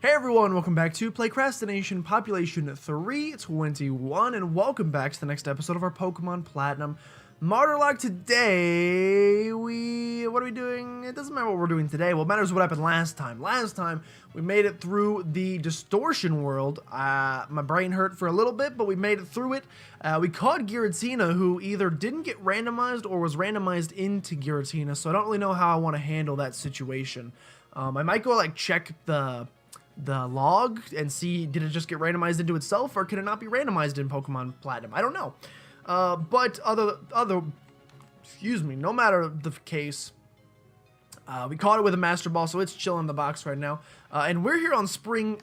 Hey everyone, welcome back to PlaycrastiNation Population 321, and welcome back to the next episode of our Pokemon Platinum MARTYRLOCKE. Today, what are we doing? It doesn't matter what we're doing today. What matters is what happened last time. Last time, we made it through the Distortion World. My brain hurt for a little bit, but we made it through it. We caught Giratina, who either didn't get randomized or was randomized into Giratina, so I don't really know how I want to handle that situation. I might go like check the log and see, did it just get randomized into itself, or can it not be randomized in Pokemon Platinum? I don't know. But no matter the case, we caught it with a Master Ball, so it's chilling in the box right now. And we're here on Spring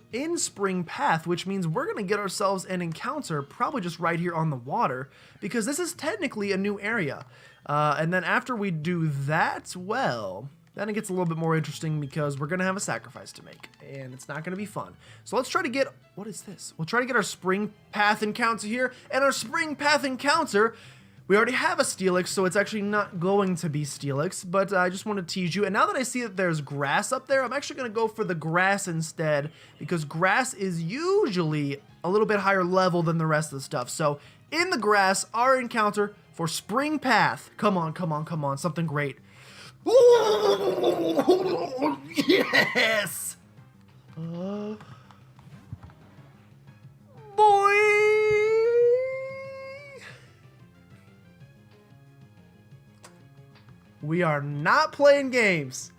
Path, which means we're gonna get ourselves an encounter, probably just right here on the water, because this is technically a new area. And then after we do that, well, then it gets a little bit more interesting because we're going to have a sacrifice to make, and it's not going to be fun. So let's try to get, what is this? We'll try to get our Spring Path encounter here, and our Spring Path encounter, we already have a Steelix, so it's actually not going to be Steelix, but I just want to tease you. And now that I see that there's grass up there, I'm actually going to go for the grass instead, because grass is usually a little bit higher level than the rest of the stuff. So in the grass, our encounter for Spring Path. Come on, come on, come on, something great. Ooh, yes! Boy! We are not playing games.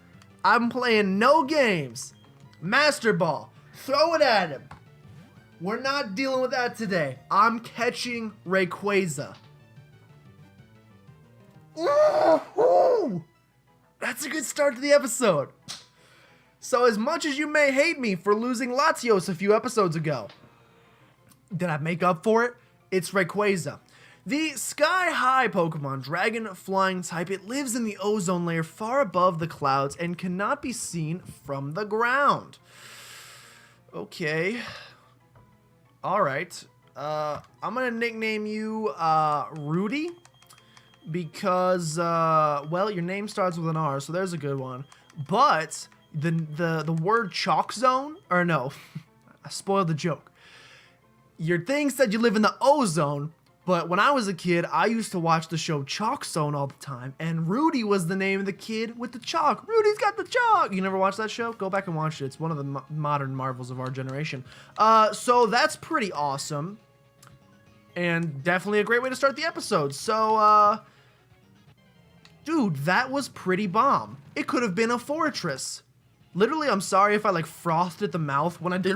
I'm playing no games. Master Ball. Throw it at him. We're not dealing with that today. I'm catching Rayquaza. Ooh! That's a good start to the episode. So as much as you may hate me for losing Latios a few episodes ago, did I make up for it? It's Rayquaza. The sky-high Pokemon, dragon flying type, it lives in the ozone layer far above the clouds and cannot be seen from the ground. Okay. Alright. I'm gonna nickname you Rudy. Because, well, your name starts with an R, so there's a good one. But the word chalk zone, or no, I spoiled the joke. Your thing said you live in the ozone, but when I was a kid, I used to watch the show Chalk Zone all the time, and Rudy was the name of the kid with the chalk. Rudy's got the chalk. You never watched that show? Go back and watch it. It's one of the modern marvels of our generation. So that's pretty awesome. And definitely a great way to start the episode. So, dude, that was pretty bomb. It could have been a fortress. Literally, I'm sorry if I, like, frothed at the mouth when I did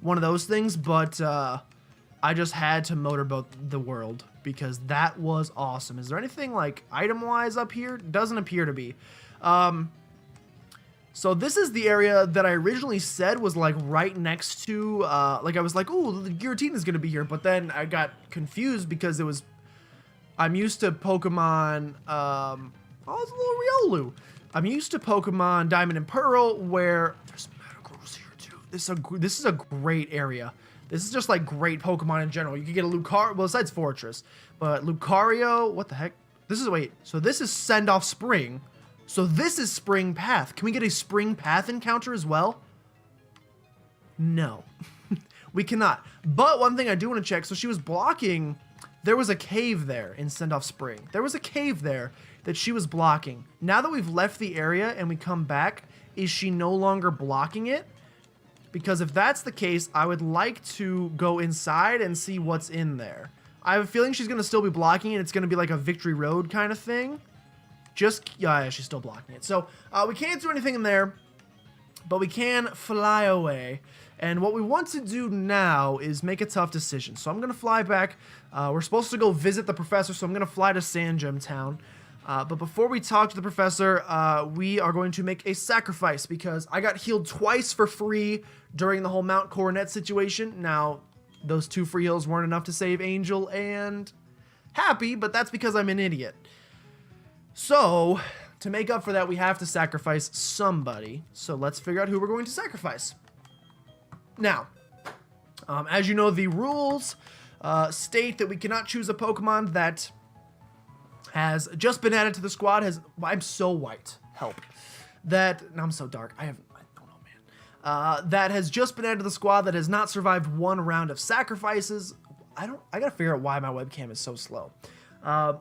one of those things, but, I just had to motorboat the world because that was awesome. Is there anything, like, item-wise up here? Doesn't appear to be. So this is the area that I originally said was, like, right next to, like, I was like, ooh, the Giratina's gonna be here, but then I got confused because it was, I'm used to Pokemon, oh, it's a little Riolu. I'm used to Pokemon Diamond and Pearl where there's Metagross here too. This is a great area. This is just like great Pokemon in general. You could get a Lucario, well, besides Fortress, but Lucario, what the heck? This is, wait, so this is Send Off Spring. So this is Spring Path. Can we get a Spring Path encounter as well? No, we cannot. But one thing I do want to check, so she was blocking, there was a cave there in Send Off Spring. There was a cave there that she was blocking. Now that we've left the area and we come back, is she no longer blocking it? Because if that's the case, I would like to go inside and see what's in there. I have a feeling she's going to still be blocking it. It's going to be like a Victory Road kind of thing. Yeah, she's still blocking it. So we can't do anything in there, but we can fly away. And what we want to do now is make a tough decision. So I'm going to fly back. We're supposed to go visit the professor, so I'm going to fly to Sandgem Town. But before we talk to the professor, we are going to make a sacrifice because I got healed twice for free during the whole Mount Coronet situation. Now, those 2 free heals weren't enough to save Angel and Happy, but that's because I'm an idiot. So, to make up for that, we have to sacrifice somebody. So let's figure out who we're going to sacrifice. Now, as you know, the rules state that we cannot choose a Pokemon that has just been added to the squad. I'm so white. Help. I'm so dark. I don't know, that has just been added to the squad that has not survived one round of sacrifices. I gotta figure out why my webcam is so slow.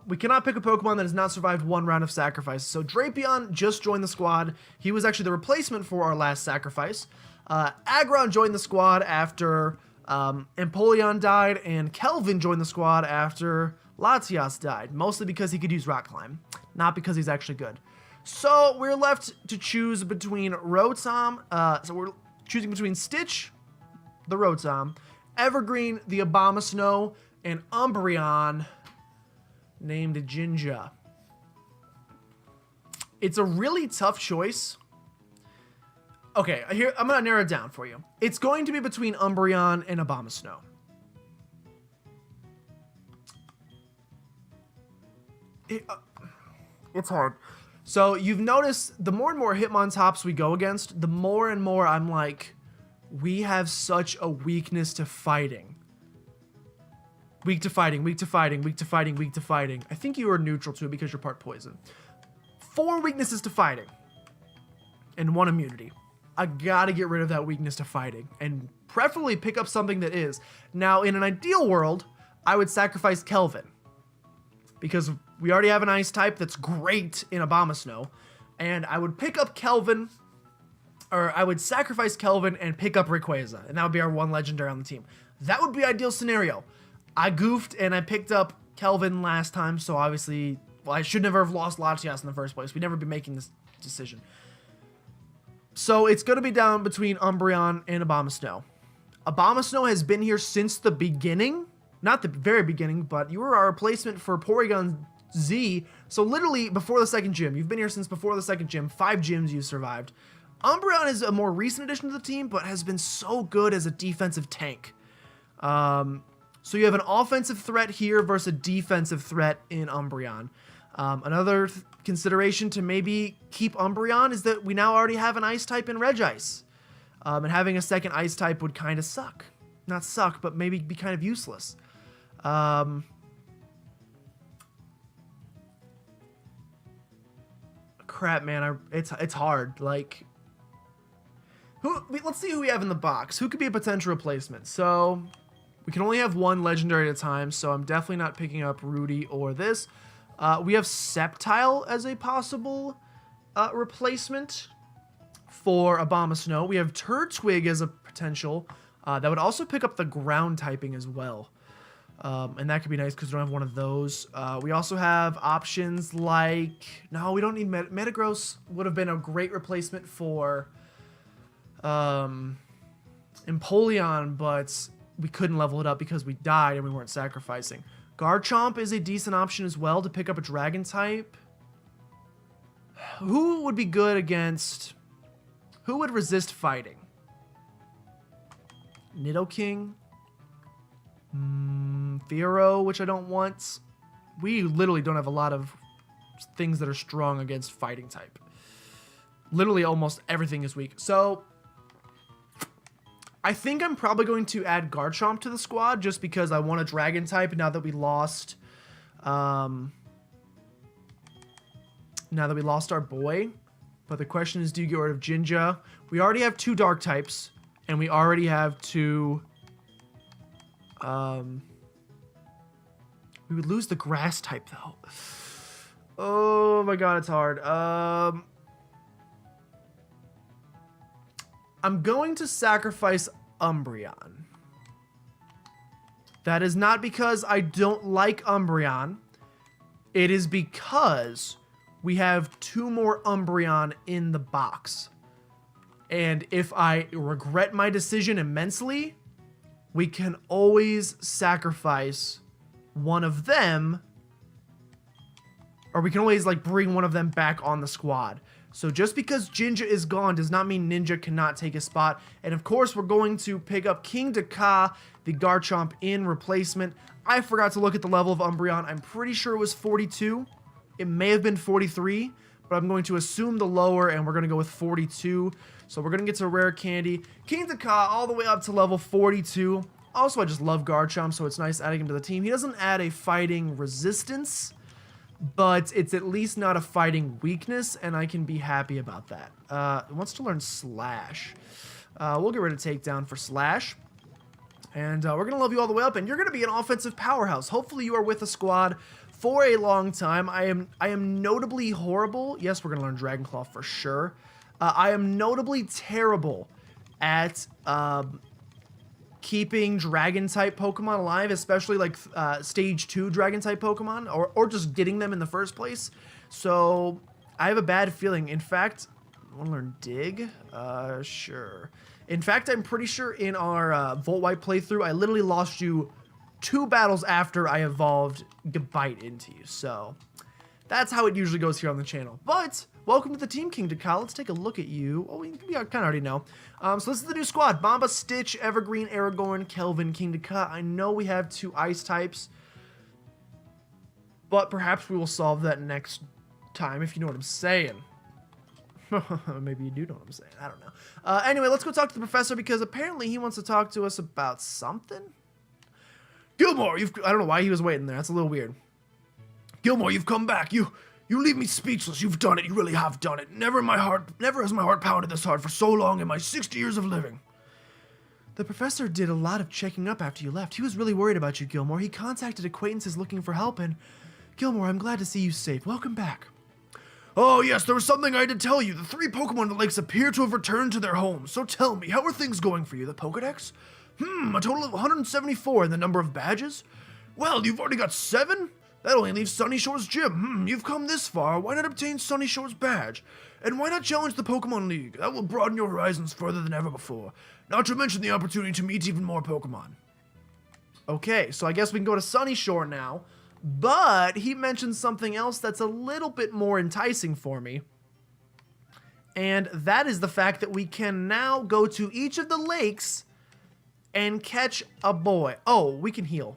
We cannot pick a Pokemon that has not survived one round of sacrifices. So Drapion just joined the squad. He was actually the replacement for our last sacrifice. Aggron joined the squad after Empoleon died, and Kelvin joined the squad after Latias died, mostly because he could use Rock Climb, not because he's actually good. So we're left to choose between Rotom, so we're choosing between Stitch, the Rotom, Evergreen, the Abomasnow, and Umbreon, named Jinja. It's a really tough choice. Okay, here, I'm gonna narrow it down for you. It's going to be between Umbreon and Abomasnow. It's hard. So you've noticed the more and more Hitmontops we go against, the more and more I'm like, we have such a weakness to fighting. Weak to fighting, weak to fighting, weak to fighting, weak to fighting. I think you are neutral too because you're part poison. 4 weaknesses to fighting and 1 immunity. I gotta get rid of that weakness to fighting and preferably pick up something that is. Now, in an ideal world, I would sacrifice Kelvin because we already have an ice type that's great in Abomasnow, and I would pick up Kelvin, or I would sacrifice Kelvin and pick up Rayquaza, and that would be our 1 legendary on the team. That would be ideal scenario. I goofed and I picked up Kelvin last time, so obviously, well, I should never have lost Latias in the first place. We'd never be making this decision. So it's going to be down between Umbreon and Abomasnow. Abomasnow has been here since the beginning. Not the very beginning, but you were our replacement for Porygon Z. So literally before the second gym. You've been here since before the second gym. 5 gyms you've survived. Umbreon is a more recent addition to the team, but has been so good as a defensive tank. So you have an offensive threat here versus a defensive threat in Umbreon. Another consideration to maybe keep Umbreon is that we now already have an ice type in Regice. And having a second ice type would kind of suck. Not suck, but maybe be kind of useless. Crap, man, it's hard. Like, let's see who we have in the box. Who could be a potential replacement? So we can only have 1 legendary at a time, so I'm definitely not picking up Rudy or this. We have Sceptile as a possible replacement for Abomasnow. We have Turtwig as a potential. That would also pick up the ground typing as well. And that could be nice because we don't have one of those. We also have options like... No, we don't need... Metagross would have been a great replacement for Empoleon, but we couldn't level it up because we died and we weren't sacrificing. Garchomp is a decent option as well to pick up a dragon type. Who would be good against... Who would resist fighting? Nidoking? Fearow, which I don't want. We literally don't have a lot of things that are strong against fighting type. Literally almost everything is weak. So I think I'm probably going to add Garchomp to the squad just because I want a dragon type now that we lost our boy. But the question is, do you get rid of Jinja? We already have 2 dark types, and we already have 2 we would lose the grass type though. Oh my god, it's hard. I'm going to sacrifice Umbreon. That is not because I don't like Umbreon. It is because we have 2 more Umbreon in the box. And if I regret my decision immensely, we can always sacrifice one of them, or we can always like bring one of them back on the squad. So just because Jinja is gone does not mean Ninja cannot take a spot. And of course, we're going to pick up King Daka, the Garchomp, in replacement. I forgot to look at the level of Umbreon. I'm pretty sure it was 42. It may have been 43, but I'm going to assume the lower, and we're going to go with 42. So we're going to get to Rare Candy. King Daka all the way up to level 42. Also, I just love Garchomp, so it's nice adding him to the team. He doesn't add a fighting resistance, but it's at least not a fighting weakness, and I can be happy about that. It wants to learn Slash. We'll get rid of takedown for slash. And we're going to level you all the way up, and you're going to be an offensive powerhouse. Hopefully you are with a squad for a long time. I am notably horrible. Yes, we're going to learn Dragon Claw for sure. I am notably terrible at keeping Dragon-type Pokemon alive, especially like Stage 2 Dragon-type Pokemon, or just getting them in the first place. So I have a bad feeling. In fact, I want to learn Dig? Sure. In fact, I'm pretty sure in our Volt White playthrough, I literally lost you 2 battles after I evolved Bite into you. So that's how it usually goes here on the channel. But welcome to the Team King Dakar. Let's take a look at you. Oh, we kind of already know. So this is the new squad. Bomba, Stitch, Evergreen, Aragorn, Kelvin, King Dakar. I know we have 2 ice types, but perhaps we will solve that next time, if you know what I'm saying. Maybe you do know what I'm saying. I don't know. Anyway, let's go talk to the professor because apparently he wants to talk to us about something. Gilmore, I don't know why he was waiting there. That's a little weird. Gilmore, you've come back. You leave me speechless. You've done it. You really have done it. Never has my heart pounded this hard for so long in my 60 years of living. The professor did a lot of checking up after you left. He was really worried about you, Gilmore. He contacted acquaintances looking for help, and Gilmore, I'm glad to see you safe. Welcome back. Oh, yes, there was something I had to tell you. The 3 Pokemon in the lakes appear to have returned to their homes. So tell me, how are things going for you? The Pokedex? A total of 174 in the number of badges? Well, you've already got 7? That only leaves Sunny Shore's gym. You've come this far. Why not obtain Sunny Shore's badge? And why not challenge the Pokemon League? That will broaden your horizons further than ever before. Not to mention the opportunity to meet even more Pokemon. Okay, so I guess we can go to Sunny Shore now. But he mentioned something else that's a little bit more enticing for me. And that is the fact that we can now go to each of the lakes and catch a boy. Oh, we can heal.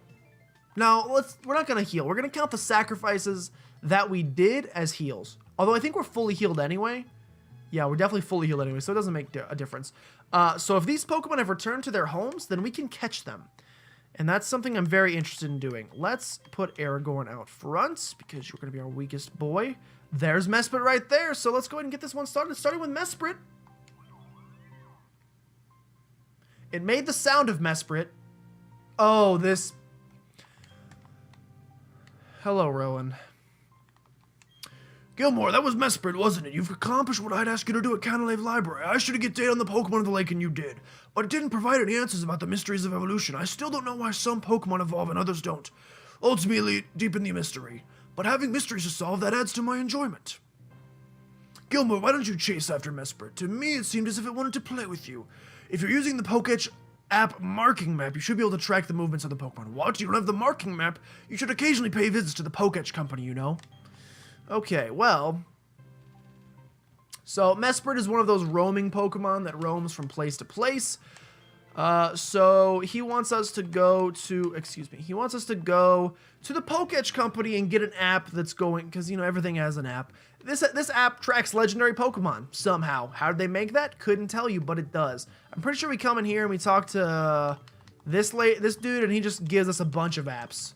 Now, we're not going to heal. We're going to count the sacrifices that we did as heals. Although I think we're fully healed anyway. Yeah, we're definitely fully healed anyway, so it doesn't make a difference. So if these Pokemon have returned to their homes, then we can catch them. And that's something I'm very interested in doing. Let's put Aragorn out front because you're going to be our weakest boy. There's Mesprit right there. So let's go ahead and get this one started. Starting with Mesprit. It made the sound of Mesprit. Oh, this... Hello, Rowan. Gilmore, that was Mesprit, wasn't it? You've accomplished what I'd asked you to do at Canalave Library. I should have get data on the Pokemon of the lake, and you did. But it didn't provide any answers about the mysteries of evolution. I still don't know why some Pokemon evolve and others don't. Ultimately, deep in the mystery. But having mysteries to solve, that adds to my enjoyment. Gilmore, why don't you chase after Mesprit? To me, it seemed as if it wanted to play with you. If you're using the Pokédex app marking map, you should be able to track the movements of the Pokemon. What? You don't have the marking map? You should occasionally pay visits to the Pokédex company, you know? Okay, well, so Mesprit is one of those roaming Pokemon that roams from place to place. So he wants us to go to, he wants us to go to the Pokédex company and get an app that's going, because, you know, everything has an app. This app tracks legendary Pokemon somehow. How did they make that? Couldn't tell you, but it does. I'm pretty sure we come in here and we talk to this dude, and he just gives us a bunch of apps.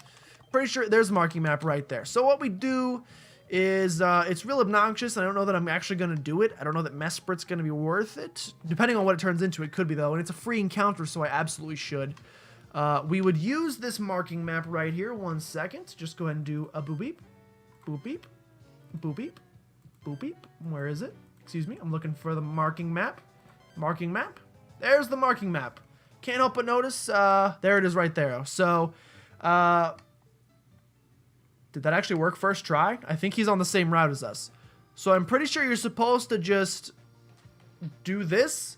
Pretty sure there's a marking map right there. So what we do is, it's real obnoxious, and I don't know that I'm actually going to do it. I don't know that Mesprit's going to be worth it. Depending on what it turns into, it could be, though, and it's a free encounter, so I absolutely should. We would use this marking map right here. 1 second. Just go ahead and do a boop beep, boop beep, boop beep, boop beep. Where is it? Excuse me. I'm looking for the marking map. Marking map. There's the marking map. Can't help but notice, there it is right there. So, did that actually work first try? I think he's on the same route as us. So I'm pretty sure you're supposed to just do this,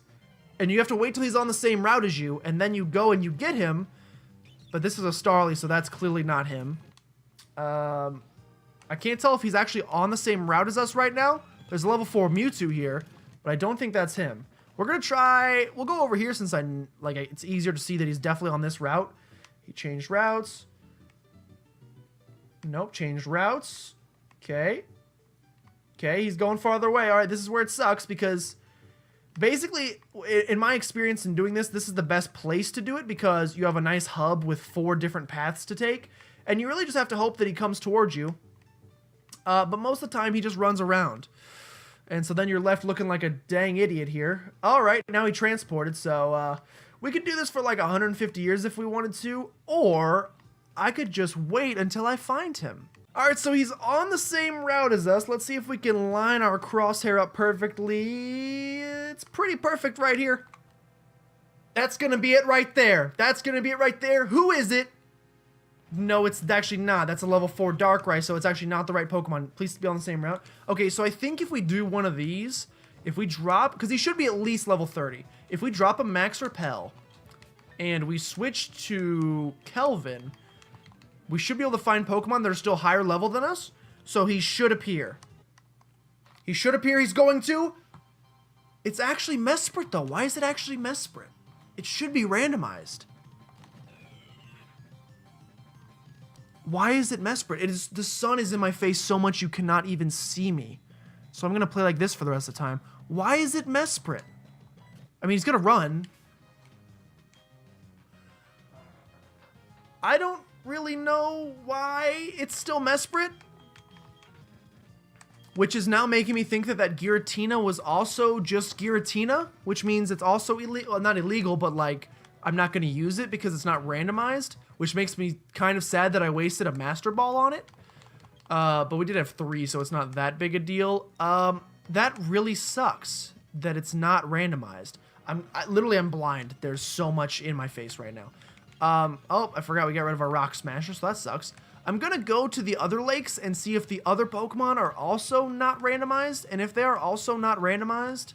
and you have to wait till he's on the same route as you, and then you go and you get him. But this is a Starly, so that's clearly not him. I can't tell if he's actually on the same route as us right now. There's a level 4 Mewtwo here, but I don't think that's him. We're gonna try, we'll go over here since it's easier to see that he's definitely on this route. He changed routes. Nope, changed routes. Okay. Okay, he's going farther away. All right, this is where it sucks because basically, in my experience in doing this, this is the best place to do it because you have a nice hub with 4 different paths to take, and you really just have to hope that he comes towards you. But most of the time, he just runs around. And so then you're left looking like a dang idiot here. All right, now he transported, so we could do this for like 150 years if we wanted to, or I could just wait until I find him. All right, so he's on the same route as us. Let's see if we can line our crosshair up perfectly. It's pretty perfect right here. That's gonna be it right there. That's gonna be it right there. Who is it? No, it's actually not. That's a level 4 Darkrai, so it's actually not the right Pokemon. Please be on the same route. Okay, so I think if we do one of these, if we drop, because he should be at least level 30. If we drop a Max Repel and we switch to Kelvin, we should be able to find Pokemon that are still higher level than us. So he should appear. He should appear. He's going to. It's actually Mesprit, though. Why is it actually Mesprit? It should be randomized. Why is it Mesprit? It is, the sun is in my face so much you cannot even see me. So I'm going to play like this for the rest of the time. Why is it Mesprit? I mean, he's going to run. I don't really know why it's still Mesprit. Which is now making me think that that Giratina was also just Giratina. Which means it's also illegal. Well, not illegal, but like, I'm not going to use it because it's not randomized. Which makes me kind of sad that I wasted a Master Ball on it. But we did have 3, so it's not that big a deal. That really sucks that it's not randomized. Literally, I'm blind. There's so much in my face right now. Oh, I forgot we got rid of our Rock Smasher, so that sucks. I'm going to go to the other lakes and see if the other Pokemon are also not randomized. And if they are also not randomized,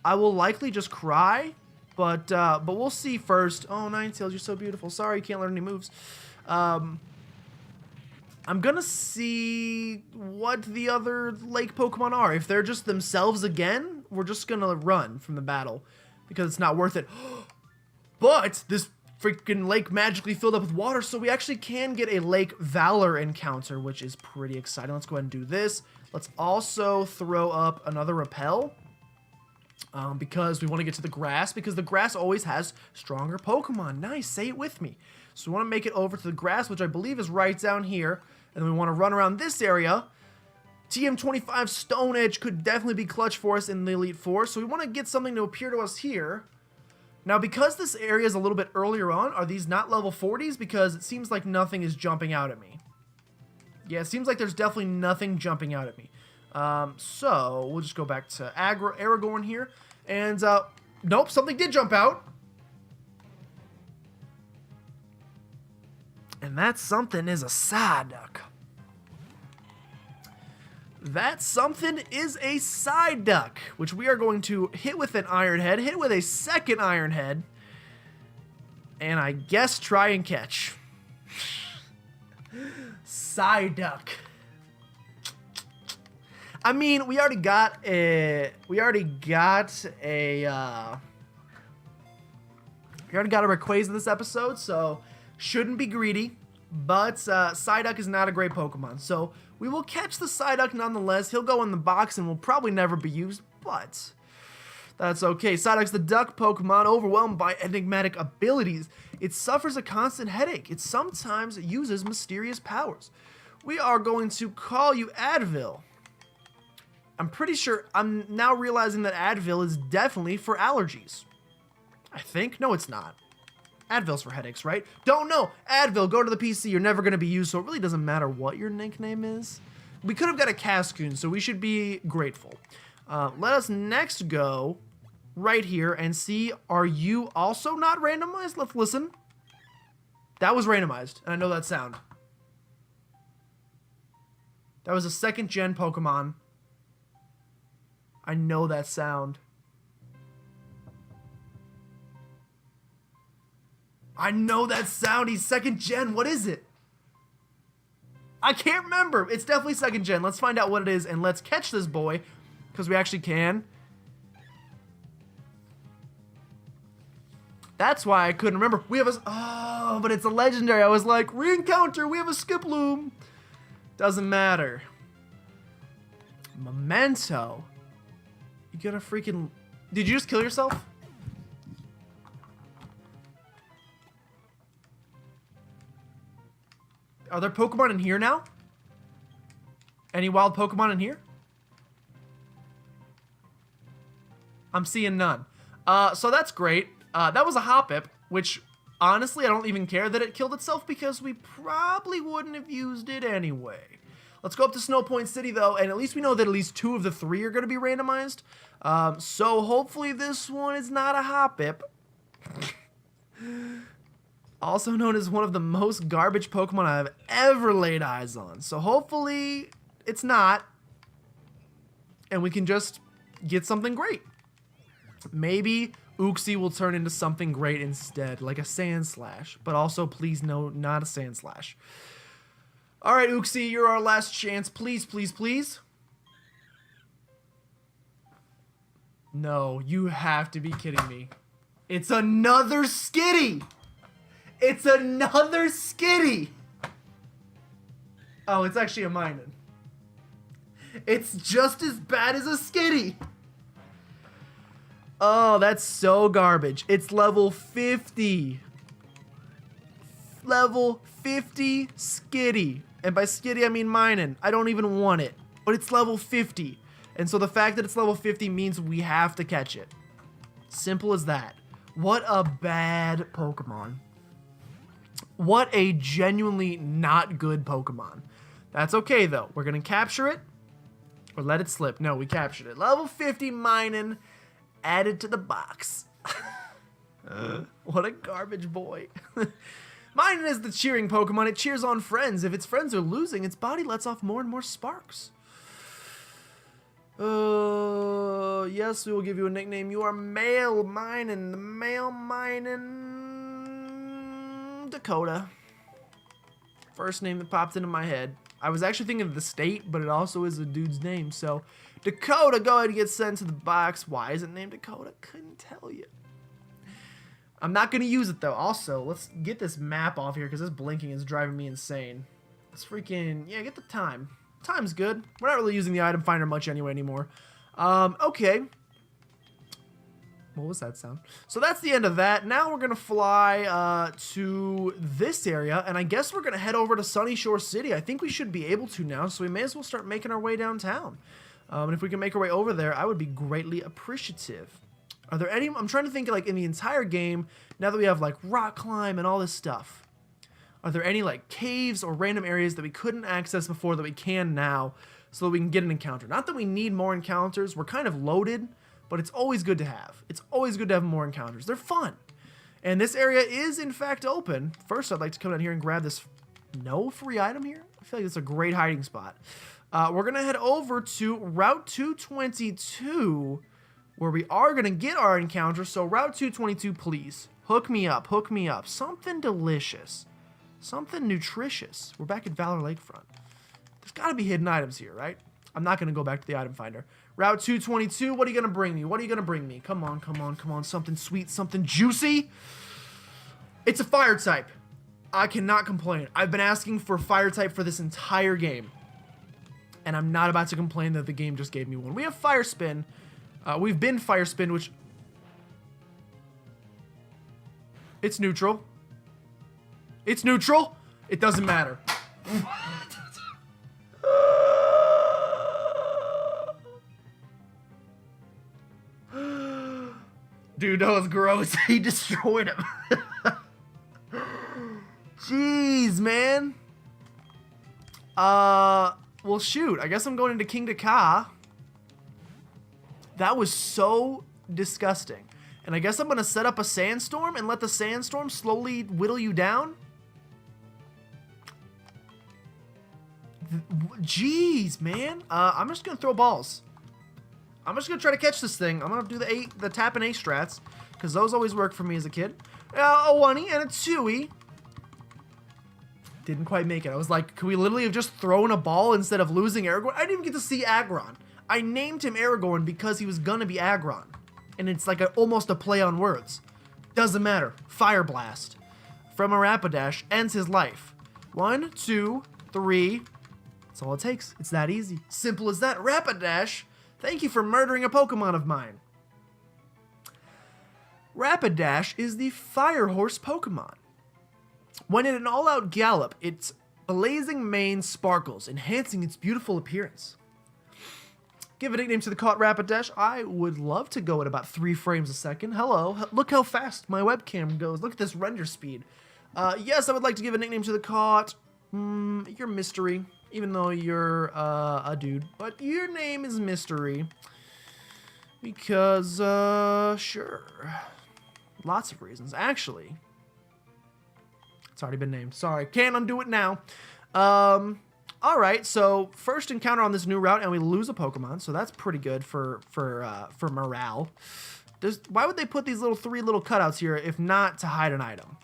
I will likely just cry. But we'll see first. Oh, Ninetales, you're so beautiful. Sorry, you can't learn any moves. I'm gonna see what the other lake Pokemon are. If they're just themselves again, we're just gonna run from the battle because it's not worth it. But this freaking lake magically filled up with water, so we actually can get a Lake Valor encounter, which is pretty exciting. Let's go ahead and do this. Let's also throw up another Repel. Because we want to get to the grass, because the grass always has stronger Pokemon. Nice, say it with me. So we want to make it over to the grass, which I believe is right down here. And then we want to run around this area. TM25 Stone Edge could definitely be clutch for us in the Elite Four. So we want to get something to appear to us here. Now, because this area is a little bit earlier on, are these not level 40s? Because it seems like nothing is jumping out at me. Yeah, it seems like there's definitely nothing jumping out at me. So we'll just go back to Aragorn here. And, nope, something did jump out. And that something is a Psyduck. That something is a Psyduck, which we are going to hit with an Iron Head, hit with a second Iron Head, and I guess try and catch. Psyduck. I mean, we already got a Rayquaza this episode, so shouldn't be greedy. But Psyduck is not a great Pokemon, so we will catch the Psyduck nonetheless. He'll go in the box and will probably never be used, but that's okay. Psyduck's the duck Pokemon, overwhelmed by enigmatic abilities. It suffers a constant headache. It sometimes uses mysterious powers. We are going to call you Advil. I'm pretty sure I'm now realizing that Advil is definitely for allergies. I think. No, it's not. Advil's for headaches, right? Don't know. Advil, go to the PC. You're never going to be used, so it really doesn't matter what your nickname is. We could have got a Cascoon, so we should be grateful. Let us next go right here and see, are you also not randomized? Let's listen. That was randomized, and I know that sound. That was a second-gen Pokemon. I know that sound. I know that sound. He's second gen. What is it? I can't remember. It's definitely second gen. Let's find out what it is and let's catch this boy because we actually can. That's why I couldn't remember. We have a... Oh, but it's a legendary. I was like, re-encounter. We have a Skiploom. Doesn't matter. Memento. You gotta freaking... Did you just kill yourself? Are there Pokemon in here now? Any wild Pokemon in here? I'm seeing none. So that's great. That was a Hoppip, which honestly, I don't even care that it killed itself because we probably wouldn't have used it anyway. Let's go up to Snow Point City, though, and at least we know that at least 2 of the 3 are going to be randomized. So hopefully this one is not a Hoppip. Also known as one of the most garbage Pokemon I've ever laid eyes on. So hopefully it's not. And we can just get something great. Maybe Uxie will turn into something great instead, like a Sand Slash. But also, please, no, not a Sand Slash. All right, Uxie, you're our last chance. Please, please, please. No, you have to be kidding me. It's another Skitty! It's another Skitty! Oh, it's actually a Minun. It's just as bad as a Skitty! Oh, that's so garbage. It's level 50. Level 50 Skitty. And by Skitty, I mean Minun. I don't even want it. But it's level 50. And so the fact that it's level 50 means we have to catch it. Simple as that. What a bad Pokemon. What a genuinely not good Pokemon. That's okay, though. We're going to capture it or let it slip. No, we captured it. Level 50 Minun added to the box. What a garbage boy. Minun is the cheering Pokemon. It cheers on friends. If its friends are losing, its body lets off more and more sparks. Yes, we will give you a nickname. You are Male Minun. The Male Minun Dakota. First name that popped into my head. I was actually thinking of the state, but it also is a dude's name. So, Dakota, go ahead and get sent to the box. Why is it named Dakota? Couldn't tell you. I'm not going to use it, though. Also, let's get this map off here because this blinking is driving me insane. Let's freaking, yeah, get the time. Time's good. We're not really using the item finder much anyway anymore. Okay. What was that sound? So that's the end of that. Now we're going to fly to this area, and I guess we're going to head over to Sunny Shore City. I think we should be able to now, so we may as well start making our way downtown. And if we can make our way over there, I would be greatly appreciative. Are there any... I'm trying to think, like, in the entire game, now that we have, like, rock climb and all this stuff, are there any, like, caves or random areas that we couldn't access before that we can now so that we can get an encounter? Not that we need more encounters. We're kind of loaded, but it's always good to have. It's always good to have more encounters. They're fun. And this area is, in fact, open. First, I'd like to come down here and grab this no free item here. I feel like it's a great hiding spot. We're going to head over to Route 222, where we are going to get our encounter. So, Route 222, please. Hook me up. Hook me up. Something delicious. Something nutritious. We're back at Valor Lakefront. There's got to be hidden items here, right? I'm not going to go back to the item finder. Route 222, what are you going to bring me? What are you going to bring me? Come on, come on, come on. Something sweet, something juicy. It's a fire type. I cannot complain. I've been asking for fire type for this entire game. And I'm not about to complain that the game just gave me one. We have Fire Spin. We've been Fire Spin, which... It's neutral. It's neutral. It doesn't matter. Dude, that was gross. He destroyed him. Jeez, man. Well, shoot. I guess I'm going into King Dakar. That was so disgusting. And I guess I'm going to set up a sandstorm and let the sandstorm slowly whittle you down. Jeez, man. I'm just going to throw balls. I'm just going to try to catch this thing. I'm going to do the tap and A strats, because those always work for me as a kid. A 1-y and a 2-y. Didn't quite make it. I was like, could we literally have just thrown a ball instead of losing Aragorn? I didn't even get to see Aggron. I named him Aragorn because he was going to be Aggron. And it's like almost a play on words. Doesn't matter. Fire Blast from a Rapidash ends his life. 1, 2, 3. That's all it takes. It's that easy. Simple as that. Rapidash, thank you for murdering a Pokemon of mine. Rapidash is the Fire Horse Pokemon. When in an all-out gallop, its blazing mane sparkles, enhancing its beautiful appearance. Give a nickname to the caught Rapidash. I would love to go at about 3 frames a second. Hello. Look how fast my webcam goes. Look at this render speed. Yes, I would like to give a nickname to the caught. You're Mystery, even though you're a dude. But your name is Mystery. Because, sure. Lots of reasons. Actually, it's already been named. Sorry, can't undo it now. All right, so first encounter on this new route, and we lose a Pokemon, so that's pretty good for morale. Why would they put these 3 little cutouts here if not to hide an item?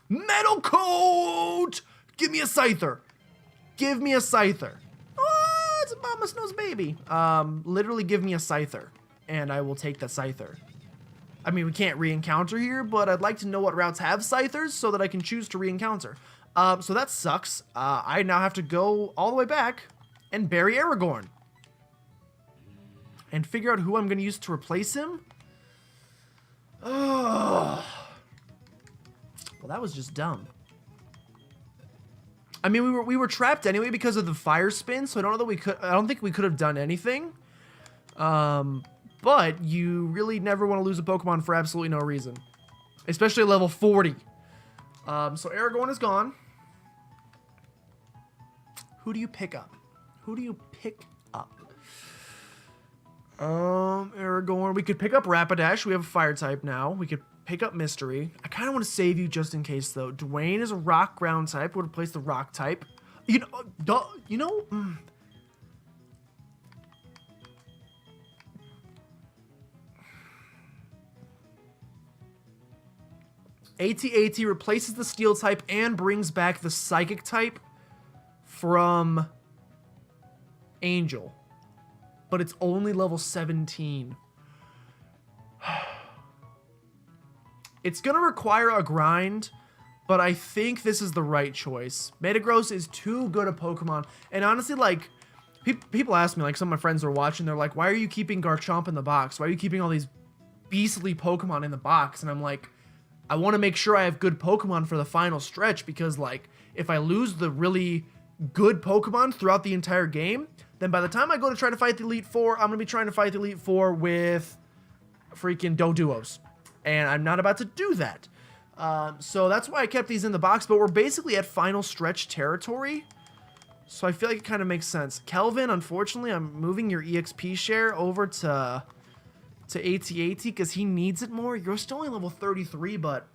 Metal Coat! Give me a Scyther. Give me a Scyther. Oh, it's a Mama Snow's baby. Literally give me a Scyther, and I will take that Scyther. I mean, we can't re-encounter here, but I'd like to know what routes have Scythers so that I can choose to re-encounter. So that sucks. I now have to go all the way back and bury Aragorn. And figure out who I'm going to use to replace him. Oh. Well, that was just dumb. I mean, we were trapped anyway because of the fire spin, so I don't know that I don't think we could have done anything. But you really never want to lose a Pokemon for absolutely no reason. Especially at level 40. So Aragorn is gone. Who do you pick up? Who do you pick up? Aragorn. We could pick up Rapidash. We have a fire type now. We could pick up Mystery. I kind of want to save you just in case, though. Dwayne is a rock ground type. Would replace the rock type. You know, AT-AT replaces the steel type and brings back the psychic type from Angel. But it's only level 17. It's going to require a grind, but I think this is the right choice. Metagross is too good a Pokemon. And honestly, like, people ask me, like some of my friends are watching, they're like, why are you keeping Garchomp in the box? Why are you keeping all these beastly Pokemon in the box? And I'm like, I want to make sure I have good Pokemon for the final stretch because, like, if I lose the really good Pokemon throughout the entire game, then by the time I go to try to fight the Elite Four, I'm going to be trying to fight the Elite Four with freaking Doduos. And I'm not about to do that. So that's why I kept these in the box, but we're basically at final stretch territory. So I feel like it kind of makes sense. Kelvin, unfortunately, I'm moving your EXP share over to AT-AT because he needs it more. You're still only level 33, but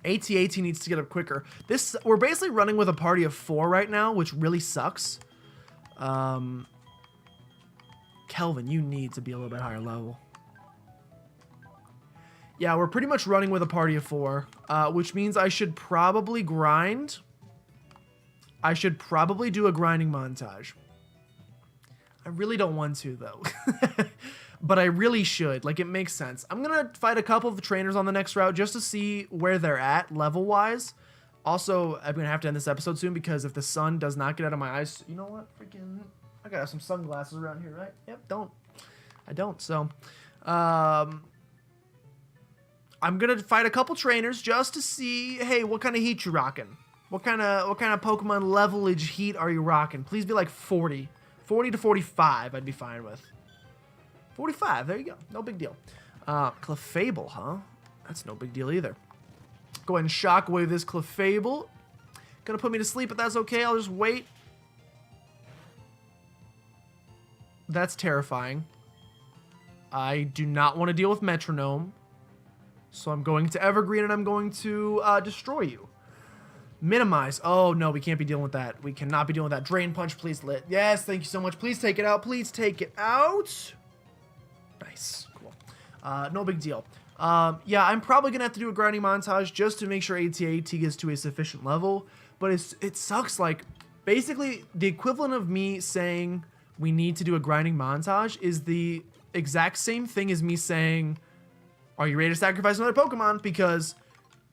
AT-AT needs to get up quicker. We're basically running with a party of 4 right now, which really sucks. Kelvin, you need to be a little bit higher level. Yeah, we're pretty much running with a party of 4, which means I should probably grind. I should probably do a grinding montage. I really don't want to, though. But I really should. Like, it makes sense. I'm going to fight a couple of the trainers on the next route just to see where they're at level-wise. Also, I'm going to have to end this episode soon because if the sun does not get out of my eyes... You know what? Freaking... I got to have some sunglasses around here, right? Yep, I don't. So, I'm going to fight a couple trainers just to see, hey, what kind of heat you rocking? What kind of Pokemon levelage heat are you rocking? Please be like 40. 40 to 45 I'd be fine with. 45, there you go. No big deal. Clefable, huh? That's no big deal either. Go ahead and shockwave this Clefable. Gonna put me to sleep, but that's okay. I'll just wait. That's terrifying. I do not want to deal with Metronome. So I'm going to Evergreen and I'm going to destroy you. Minimize. Oh, no, we can't be dealing with that. We cannot be dealing with that. Drain Punch, please, Lit. Yes, thank you so much. Please take it out. Please take it out. Nice. Cool. No big deal. Yeah, I'm probably going to have to do a grinding montage just to make sure AT-AT gets to a sufficient level. But it sucks. Like, basically, the equivalent of me saying we need to do a grinding montage is the exact same thing as me saying, are you ready to sacrifice another Pokemon? Because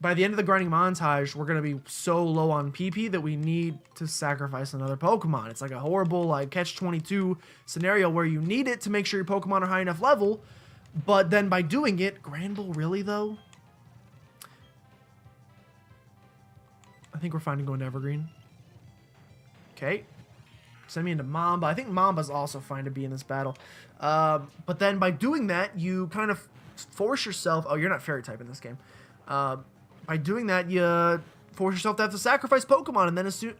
by the end of the grinding montage, we're going to be so low on PP that we need to sacrifice another Pokemon. It's like a horrible like catch-22 scenario where you need it to make sure your Pokemon are high enough level, but then by doing it, Granbull really though? I think we're fine to go into Evergreen. Okay. Send me into Mamba. I think Mamba's also fine to be in this battle. But then by doing that, you kind of force yourself... Oh, you're not fairy type in this game. By doing that, you force yourself to have to sacrifice Pokemon, and then as soon...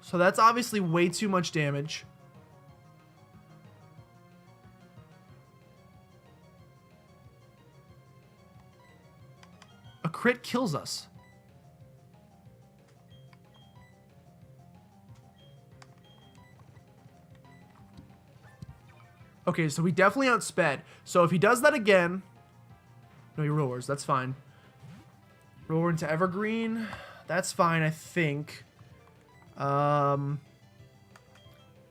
So that's obviously way too much damage. A crit kills us. Okay, so we definitely outsped. So if he does that again... No, he roars. That's fine. Roar into Evergreen. That's fine, I think.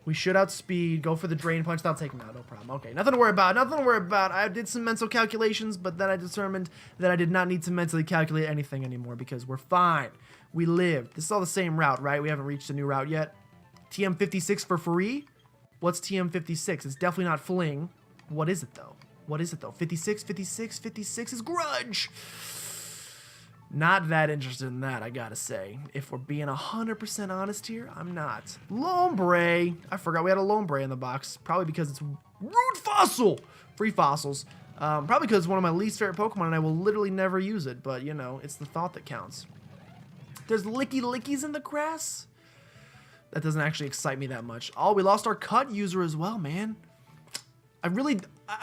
We should outspeed. Go for the Drain Punch. That'll take him out. No problem. Okay, nothing to worry about. Nothing to worry about. I did some mental calculations, but then I determined that I did not need to mentally calculate anything anymore because we're fine. We lived. This is all the same route, right? We haven't reached a new route yet. TM56 for free? What's TM56? It's definitely not Fling. What is it, though? What is it, though? 56, 56, 56 is Grudge. Not that interested in that, I gotta say. If we're being 100% honest here, I'm not. Lombre. I forgot we had a Lombre in the box. Probably because it's Root Fossil. Free fossils. Probably because it's one of my least favorite Pokemon and I will literally never use it. But, you know, it's the thought that counts. There's Licky Lickies in the grass. That doesn't actually excite me that much. Oh, we lost our cut user as well, man. I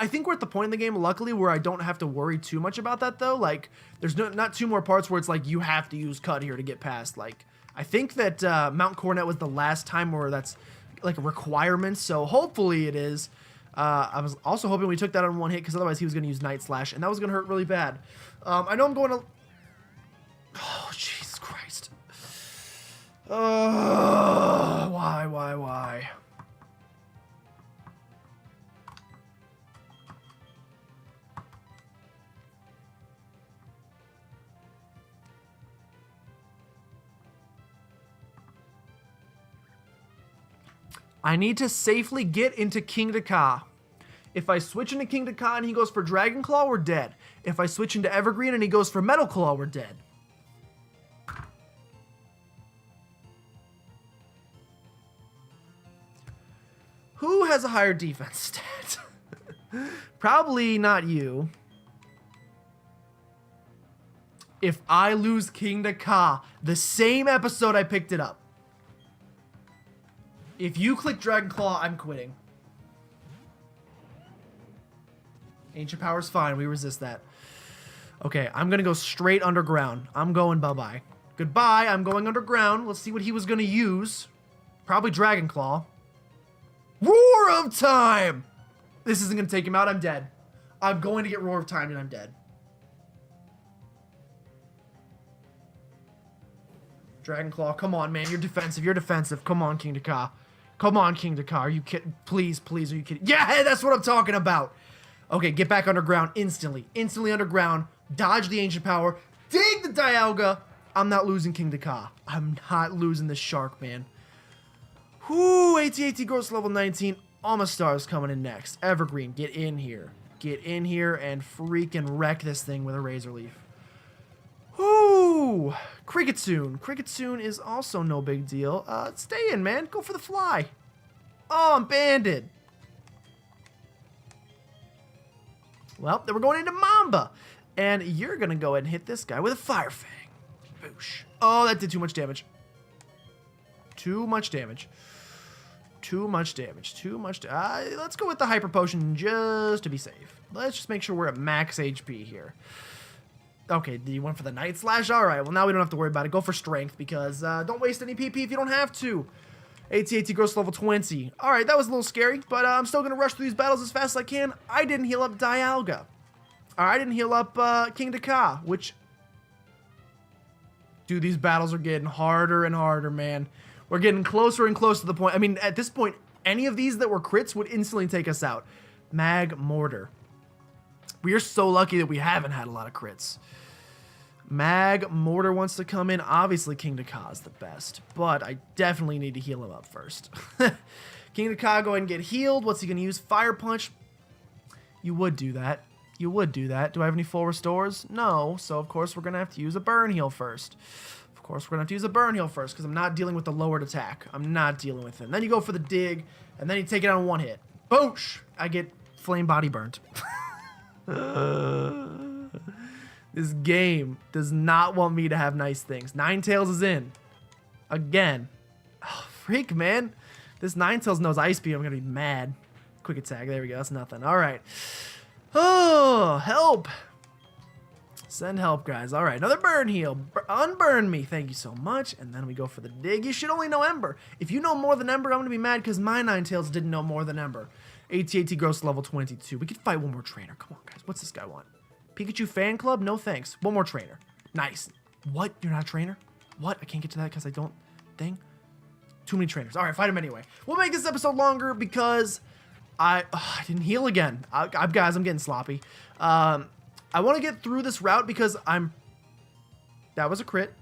think we're at the point in the game, luckily, where I don't have to worry too much about that, though. Like, there's not two more parts where it's like, you have to use cut here to get past. Like, I think that Mount Coronet was the last time where that's, like, a requirement, so hopefully it is. I was also hoping we took that on one hit, because otherwise he was going to use Night Slash, and that was going to hurt really bad. I know I'm going to... Oh, Jesus Christ. Why? I need to safely get into King Dakar. If I switch into King Dakar and he goes for Dragon Claw, we're dead. If I switch into Evergreen and he goes for Metal Claw, we're dead. Who has a higher defense stat? Probably not you. If I lose King Dakar, the same episode I picked it up. If you click Dragon Claw, I'm quitting. Ancient Power's fine. We resist that. Okay, I'm going to go straight underground. I'm going bye-bye. Goodbye. I'm going underground. Let's see what he was going to use. Probably Dragon Claw. Roar of Time! This isn't going to take him out. I'm dead. I'm going to get Roar of Time and I'm dead. Dragon Claw. Come on, man. You're defensive. You're defensive. Come on, King Dakar. Come on, King Dakar. Are you kidding? Please, please, are you kidding? Yeah, that's what I'm talking about. Okay, get back underground instantly. Instantly underground. Dodge the Ancient Power. Dig the Dialga. I'm not losing King Dakar. I'm not losing this shark, man. Whoo, AT-AT Gross level 19. Amistar's coming in next. Evergreen, get in here. Get in here and freaking wreck this thing with a Razor Leaf. Whoo! Kricketsoon. Kricketsoon is also no big deal. Stay in, man. Go for the fly. Oh, I'm banded. Well, then we're going into Mamba. And you're going to go ahead and hit this guy with a Fire Fang. Boosh. Oh, that did too much damage. Too much damage. Too much damage. Too much. Let's go with the Hyper Potion just to be safe. Let's just make sure we're at max HP here. Okay, you went for the Night Slash? Alright, well now we don't have to worry about it. Go for Strength, because don't waste any PP if you don't have to. AT-AT Gross level 20. Alright, that was a little scary, but I'm still going to rush through these battles as fast as I can. I didn't heal up Dialga. I didn't heal up King Dakar, which... Dude, these battles are getting harder and harder, man. We're getting closer and closer to the point. I mean, at this point, any of these that were crits would instantly take us out. Mag Mortar. We are so lucky that we haven't had a lot of crits. Mag Mortar wants to come in. Obviously, King Dakar is the best, but I definitely need to heal him up first. King Dakar, go ahead and get healed. What's he going to use? Fire Punch. You would do that. You would do that. Do I have any full restores? No. So, of course, we're going to have to use a burn heal first. Of course, we're going to have to use a burn heal first because I'm not dealing with the lowered attack. I'm not dealing with it. And then you go for the dig, and then you take it out in one hit. Boosh! I get flame body burnt. This game does not want me to have nice things. Ninetales is in. Again. Oh, freak, man. This Ninetales knows Ice Beam. I'm going to be mad. Quick attack. There we go. That's nothing. All right. Oh, help. Send help, guys. All right. Another burn heal. Unburn me. Thank you so much. And then we go for the dig. You should only know Ember. If you know more than Ember, I'm going to be mad because my Ninetales didn't know more than Ember. AT-AT gross level 22. We could fight one more trainer. Come on, guys. What's this guy want? Pikachu fan club? No thanks. One more trainer. Nice. What? You're not a trainer? What? I can't get to that because I don't thing. Too many trainers. All right, fight him anyway. We'll make this episode longer because I didn't heal again. Guys, I'm getting sloppy. I want to get through this route because that was a crit.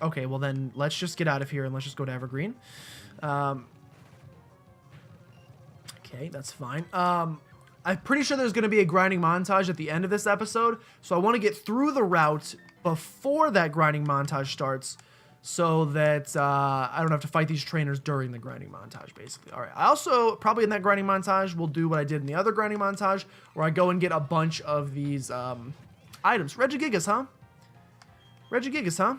Okay, well then let's just get out of here and let's just go to Evergreen. Okay, that's fine. I'm pretty sure there's going to be a grinding montage at the end of this episode, so I want to get through the route before that grinding montage starts so that I don't have to fight these trainers during the grinding montage, basically. All right, I also, probably in that grinding montage, will do what I did in the other grinding montage, where I go and get a bunch of these items. Regigigas, huh? Regigigas, huh?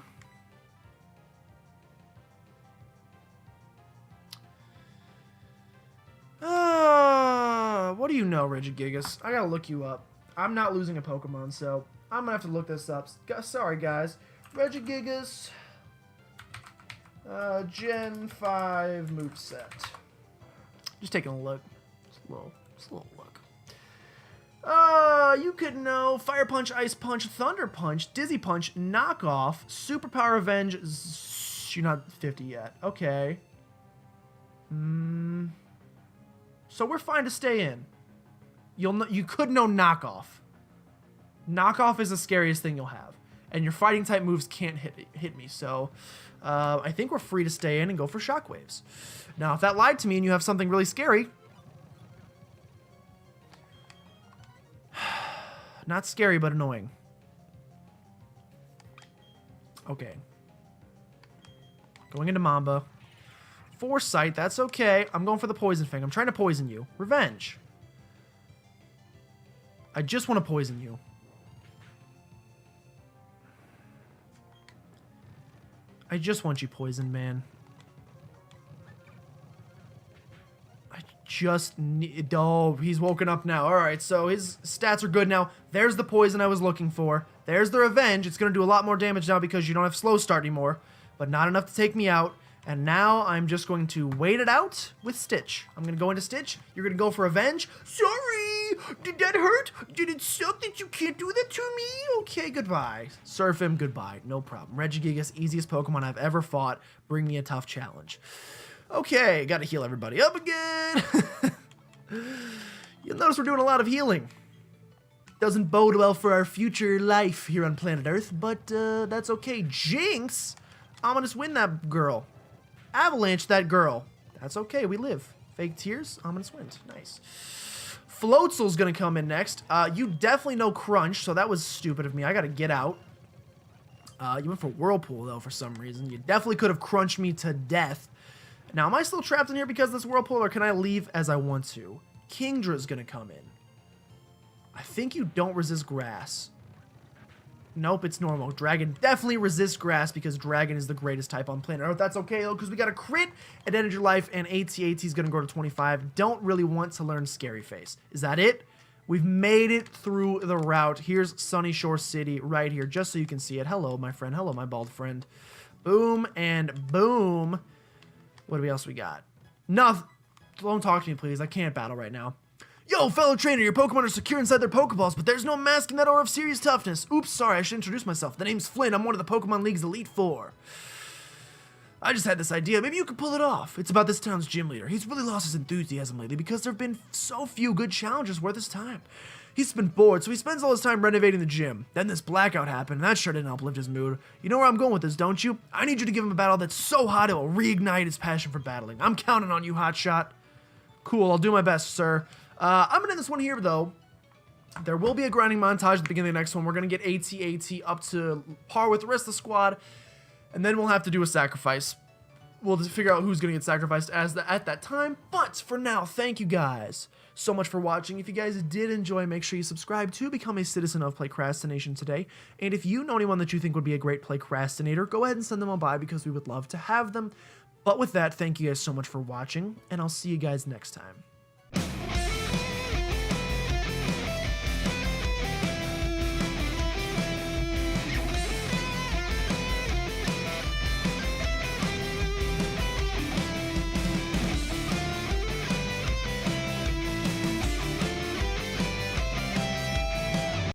What do you know, Regigigas? I gotta look you up. I'm not losing a Pokemon, so I'm gonna have to look this up. Sorry, guys. Regigigas, Gen 5 moveset. Just taking a look. Just a little look. You could know Fire Punch, Ice Punch, Thunder Punch, Dizzy Punch, Knockoff, Superpower Revenge. You're not 50 yet. Okay. So we're fine to stay in. You could know Knockoff. Knockoff is the scariest thing you'll have. And your fighting type moves can't hit me. So I think we're free to stay in and go for Shockwaves. Now, if that lied to me and you have something really scary. Not scary, but annoying. Okay. Going into Mamba. Foresight, that's okay. I'm going for the Poison Fang. I'm trying to poison you. Revenge. I just want to poison you. I just want you poisoned, man. I just need... Oh, he's woken up now. Alright, so his stats are good now. There's the poison I was looking for. There's the revenge. It's going to do a lot more damage now because you don't have slow start anymore. But not enough to take me out. And now I'm just going to wait it out with Stitch. I'm going to go into Stitch. You're going to go for Revenge. Sorry! Did that hurt? Did it suck that you can't do that to me? Okay, goodbye. Surf him, goodbye. No problem. Regigigas, easiest Pokemon I've ever fought. Bring me a tough challenge. Okay, got to heal everybody up again. You'll notice we're doing a lot of healing. Doesn't bode well for our future life here on planet Earth, but that's okay. Jinx! Ominous win that girl. Avalanche that girl. That's okay, we live. Fake Tears, Ominous Wind. Nice. Floatzel's gonna come in next. You definitely know Crunch, so that was stupid of me. I gotta get out. You went for Whirlpool, though, for some reason. You definitely could have crunched me to death. Now, am I still trapped in here because of this Whirlpool, or can I leave as I want to? Kingdra's gonna come in. I think you don't resist grass. Nope, it's normal. Dragon definitely resists grass because Dragon is the greatest type on planet Earth. That's okay, though, because we got a crit at Energy Life, and AT-AT is going to go to 25. Don't really want to learn Scary Face. Is that it? We've made it through the route. Here's Sunny Shore City right here, just so you can see it. Hello, my friend. Hello, my bald friend. Boom and boom. What else we got? Nothing. Don't talk to me, please. I can't battle right now. Yo, fellow trainer, your Pokemon are secure inside their Pokeballs, but there's no masking that aura of serious toughness. Oops, sorry, I should introduce myself. The name's Flynn. I'm one of the Pokemon League's Elite Four. I just had this idea. Maybe you could pull it off. It's about this town's gym leader. He's really lost his enthusiasm lately because there have been so few good challenges worth his time. He's been bored, so he spends all his time renovating the gym. Then this blackout happened, and that sure didn't uplift his mood. You know where I'm going with this, don't you? I need you to give him a battle that's so hot it will reignite his passion for battling. I'm counting on you, hotshot. Cool, I'll do my best, sir. I'm gonna end this one here, though. There will be a grinding montage at the beginning of the next one. We're going to get AT up to par with the rest of the squad, and then we'll have to do a sacrifice. We'll just figure out who's going to get sacrificed at that time. But for now, thank you guys so much for watching. If you guys did enjoy, make sure you subscribe to become a citizen of PlaycrastiNation today. And if you know anyone that you think would be a great Playcrastinator, go ahead and send them on by because we would love to have them. But with that, thank you guys so much for watching, and I'll see you guys next time.